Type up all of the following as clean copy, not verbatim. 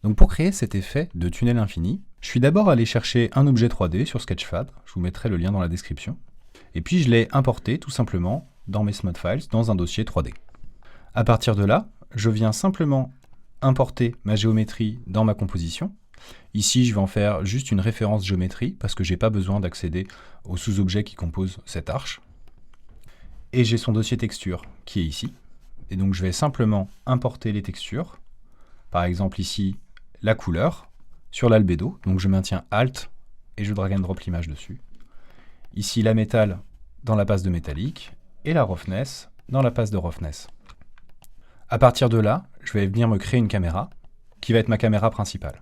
Donc pour créer cet effet de tunnel infini, je suis d'abord allé chercher un objet 3D sur Sketchfab, je vous mettrai le lien dans la description, et puis je l'ai importé tout simplement dans mes Smart Files dans un dossier 3D. À partir de là, je viens simplement importer ma géométrie dans ma composition. Ici, je vais en faire juste une référence géométrie parce que je n'ai pas besoin d'accéder aux sous-objets qui composent cette arche. Et j'ai son dossier texture qui est ici. Et donc je vais simplement importer les textures. Par exemple ici, la couleur sur l'albédo. Donc je maintiens Alt et je drag and drop l'image dessus. Ici la métal dans la passe de métallique et la roughness dans la passe de roughness. À partir de là, je vais venir me créer une caméra qui va être ma caméra principale.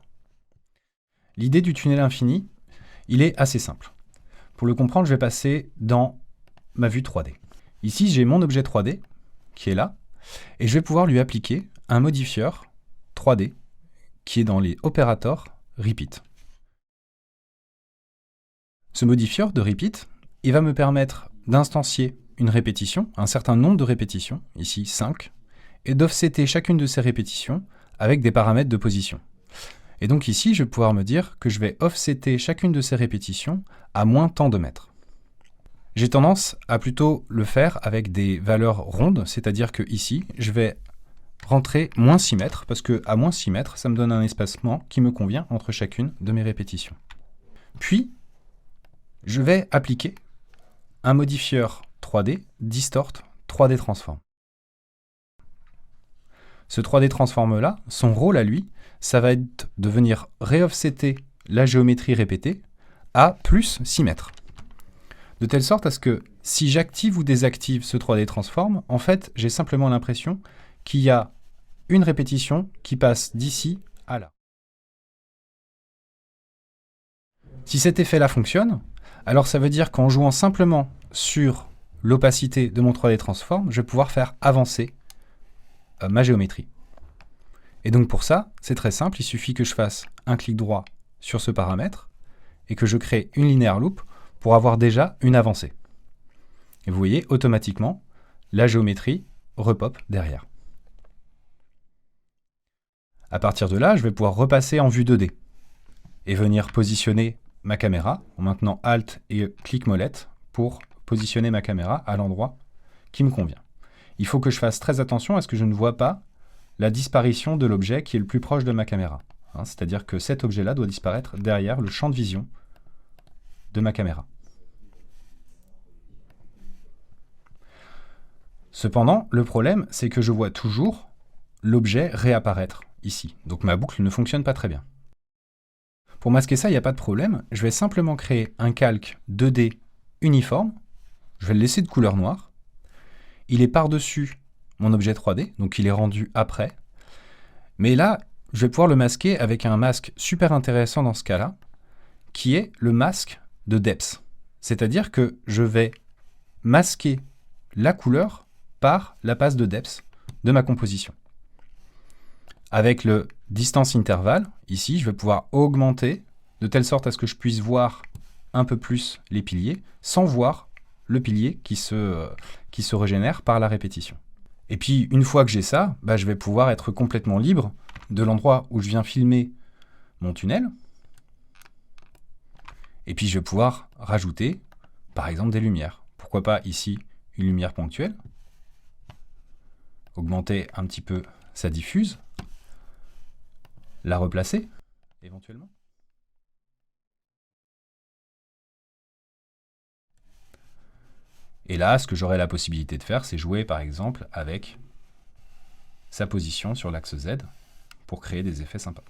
L'idée du tunnel infini, il est assez simple. Pour le comprendre, je vais passer dans ma vue 3D. Ici, j'ai mon objet 3D qui est là et je vais pouvoir lui appliquer un modifieur 3D qui est dans les opérateurs repeat. Ce modifieur de repeat, il va me permettre d'instancier une répétition, un certain nombre de répétitions, ici 5, et d'offsetter chacune de ces répétitions avec des paramètres de position. Et donc ici, je vais pouvoir me dire que je vais offsetter chacune de ces répétitions à moins tant de mètres. J'ai tendance à plutôt le faire avec des valeurs rondes, c'est-à-dire que ici, je vais rentrer moins 6 mètres, parce que à moins 6 mètres, ça me donne un espacement qui me convient entre chacune de mes répétitions. Puis, je vais appliquer un modifieur 3D Distort 3D Transform. Ce 3D Transform là, son rôle à lui, ça va être de venir réoffsetter la géométrie répétée à plus 6 mètres. De telle sorte à ce que si j'active ou désactive ce 3D Transform, en fait, j'ai simplement l'impression qu'il y a une répétition qui passe d'ici à là. Si cet effet-là fonctionne, alors ça veut dire qu'en jouant simplement sur l'opacité de mon 3D Transform, je vais pouvoir faire avancer ma géométrie. Et donc pour ça, c'est très simple, il suffit que je fasse un clic droit sur ce paramètre et que je crée une linéaire loop pour avoir déjà une avancée. Et vous voyez, automatiquement, la géométrie repop derrière. À partir de là, je vais pouvoir repasser en vue 2D et venir positionner ma caméra en maintenant Alt et clic molette pour positionner ma caméra à l'endroit qui me convient. Il faut que je fasse très attention à ce que je ne vois pas la disparition de l'objet qui est le plus proche de ma caméra. C'est-à-dire que cet objet-là doit disparaître derrière le champ de vision de ma caméra. Cependant, le problème, c'est que je vois toujours l'objet réapparaître ici. Donc ma boucle ne fonctionne pas très bien. Pour masquer ça, il n'y a pas de problème. Je vais simplement créer un calque 2D uniforme. Je vais le laisser de couleur noire. Il est par-dessus mon objet 3D, donc il est rendu après. Mais là, je vais pouvoir le masquer avec un masque super intéressant dans ce cas-là, qui est le masque de Depth. C'est-à-dire que je vais masquer la couleur par la passe de Depth de ma composition. Avec le distance intervalle, ici, je vais pouvoir augmenter de telle sorte à ce que je puisse voir un peu plus les piliers, sans voir le pilier qui se régénère par la répétition. Et puis, une fois que j'ai ça, je vais pouvoir être complètement libre de l'endroit où je viens filmer mon tunnel. Et puis, je vais pouvoir rajouter, par exemple, des lumières. Pourquoi pas ici, une lumière ponctuelle. Augmenter un petit peu sa diffuse. La replacer, éventuellement. Et là, ce que j'aurai la possibilité de faire, c'est jouer, par exemple, avec sa position sur l'axe Z pour créer des effets sympas.